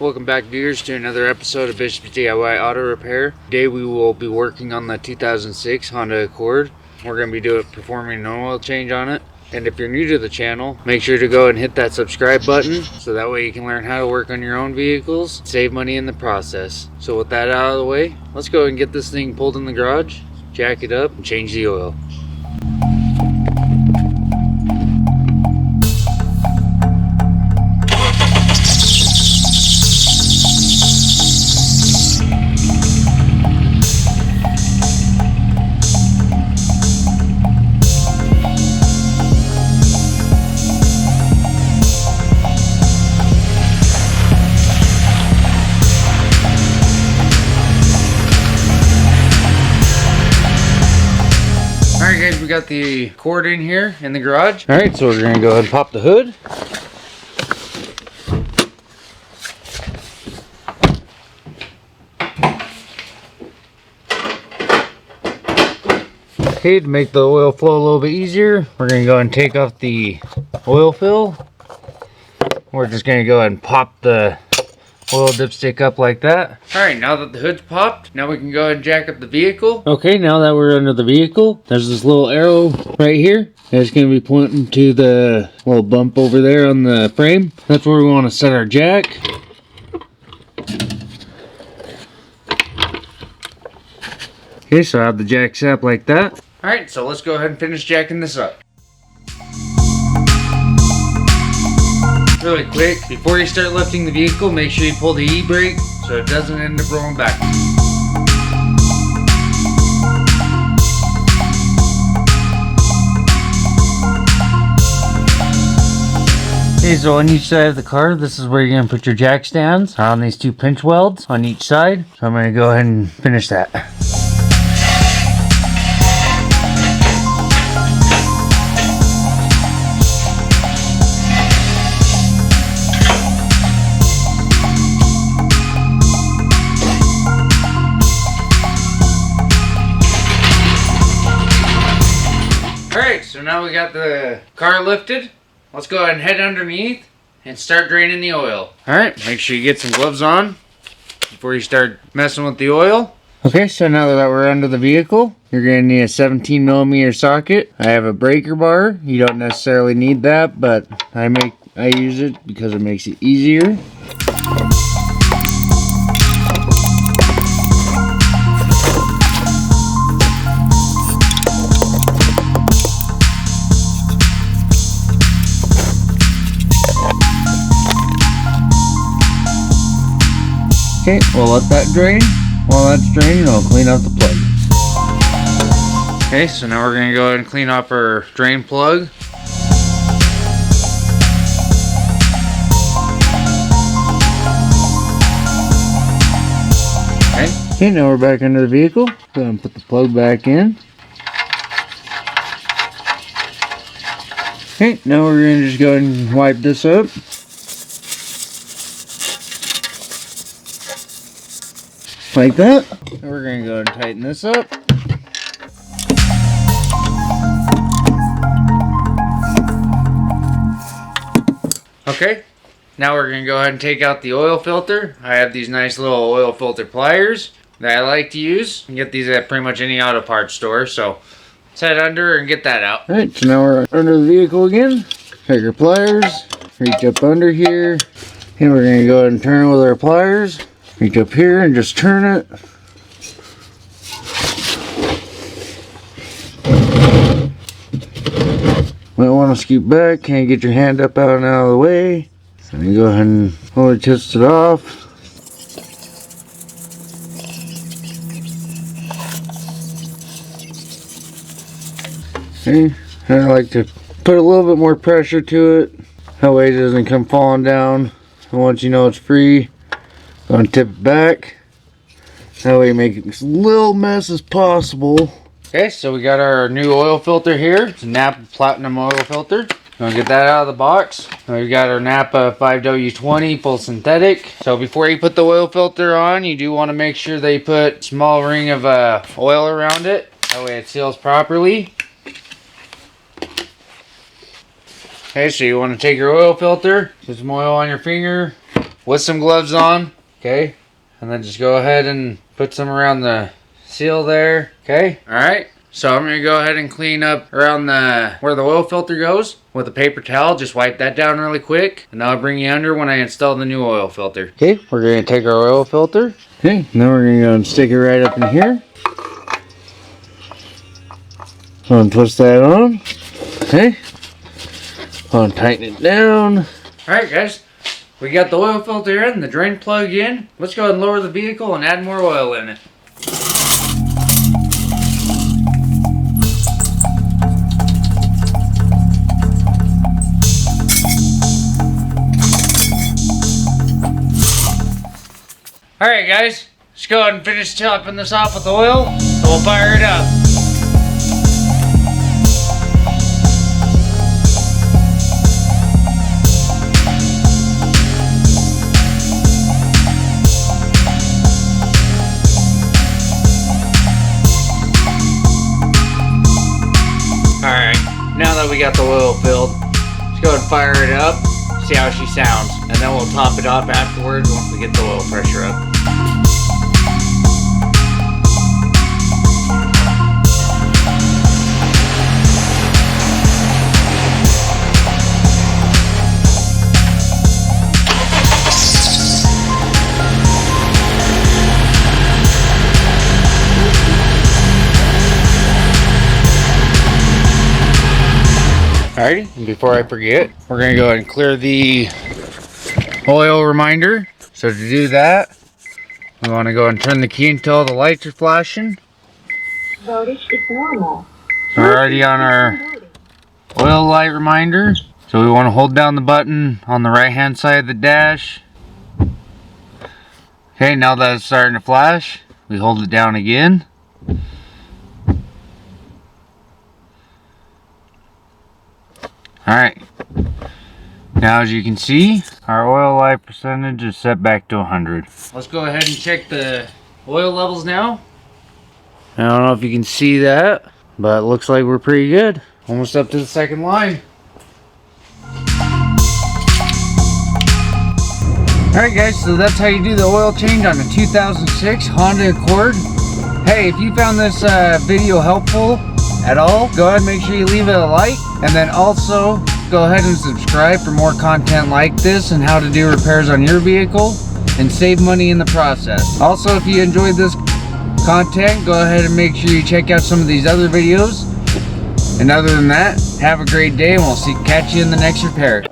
Welcome back, viewers, to another episode of Bishop's DIY Auto Repair. Today we will be working on the 2006 Honda Accord. We're going to be performing an oil change on it. And if you're new to the channel, make sure to go and hit that subscribe button so that way you can learn how to work on your own vehicles, save money in the process. So with that out of the way, let's go and get this thing pulled in the garage, jack it up, and change the oil. Alright guys, we got the Accord in here in the garage. Alright, so we're going to go ahead and pop the hood. Okay, to make the oil flow a little bit easier, we're going to go ahead and take off the oil fill. We're just going to go ahead and pop the oil dipstick up like that. Alright, now that the hood's popped, now we can go ahead and jack up the vehicle. Okay, now that we're under the vehicle, there's this little arrow right here. It's going to be pointing to the little bump over there on the frame. That's where we want to set our jack. Okay, so I have the jack set up like that. Alright, so let's go ahead and finish jacking this up. Really quick, before you start lifting the vehicle, make sure you pull the e-brake so it doesn't end up rolling back. Okay, so on each side of the car, this is where you're going to put your jack stands on these two pinch welds on each side. So I'm going to go ahead and finish that. Alright, so now we got the car lifted. Let's go ahead and head underneath and start draining the oil. Alright, make sure you get some gloves on before you start messing with the oil. Okay, so now that we're under the vehicle, you're going to need a 17mm socket. I have a breaker bar. You don't necessarily need that, but I use it because it makes it easier. Okay, we'll let that drain. While that's draining, I'll clean out the plug. Okay, so now we're going to go ahead and clean off our drain plug. Okay, now we're back under the vehicle. Go ahead and put the plug back in. Okay, now we're going to just go ahead and wipe this up. Like that. And we're going to go ahead and tighten this up. Okay, now we're going to go ahead and take out the oil filter. I have these nice little oil filter pliers that I like to use. You can get these at pretty much any auto parts store. So let's head under and get that out. Alright, so now we're under the vehicle again. Take your pliers, reach up under here, and we're going to go ahead and turn with our pliers. Reach up here and just turn it. Might want to scoot back. Can't get your hand up out and out of the way. So you go ahead and hold it, twist it off. Okay. I like to put a little bit more pressure to it. That way it doesn't come falling down. And once you know it's free, go and tip it back. That way you make it as little mess as possible. Okay, so we got our new oil filter here. It's a Napa Platinum oil filter. Gonna get that out of the box. We got our Napa 5W20 full synthetic. So before you put the oil filter on, you do want to make sure they put a small ring of oil around it. That way it seals properly. Okay, so you want to take your oil filter, put some oil on your finger, with some gloves on, okay? And then just go ahead and put some around the seal there, okay? All right, so I'm gonna go ahead and clean up around where the oil filter goes with a paper towel. Just wipe that down really quick, and I'll bring you under when I install the new oil filter. Okay, we're gonna take our oil filter. Okay, now we're gonna go and stick it right up in here. I'll twist that on. Okay, I'll tighten it down. All right, guys. We got the oil filter in, the drain plug in. Let's go ahead and lower the vehicle and add more oil in it. Alright guys, let's go ahead and finish topping this off with oil, and we'll fire it up. Alright, now that we got the oil filled, let's go ahead and fire it up, see how she sounds, and then we'll top it off afterwards once we get the oil pressure up. Alrighty, and before I forget, we're gonna go ahead and clear the oil reminder. So to do that, we want to go and turn the key until the lights are flashing. Voltage is normal. We're already on our oil light reminder. So we want to hold down the button on the right hand side of the dash. Okay, now that it's starting to flash, we hold it down again. Alright, now as you can see, our oil light percentage is set back to 100. Let's go ahead and check the oil levels now. I don't know if you can see that, but it looks like we're pretty good. Almost up to the second line. Alright guys, so that's how you do the oil change on a 2006 Honda Accord. Hey, if you found this video helpful at all, go ahead and make sure you leave it a like, and then also go ahead and subscribe for more content like this and how to do repairs on your vehicle and save money in the process. Also, if you enjoyed this content, go ahead and make sure you check out some of these other videos. And other than that, have a great day, and we'll catch you in the next repair.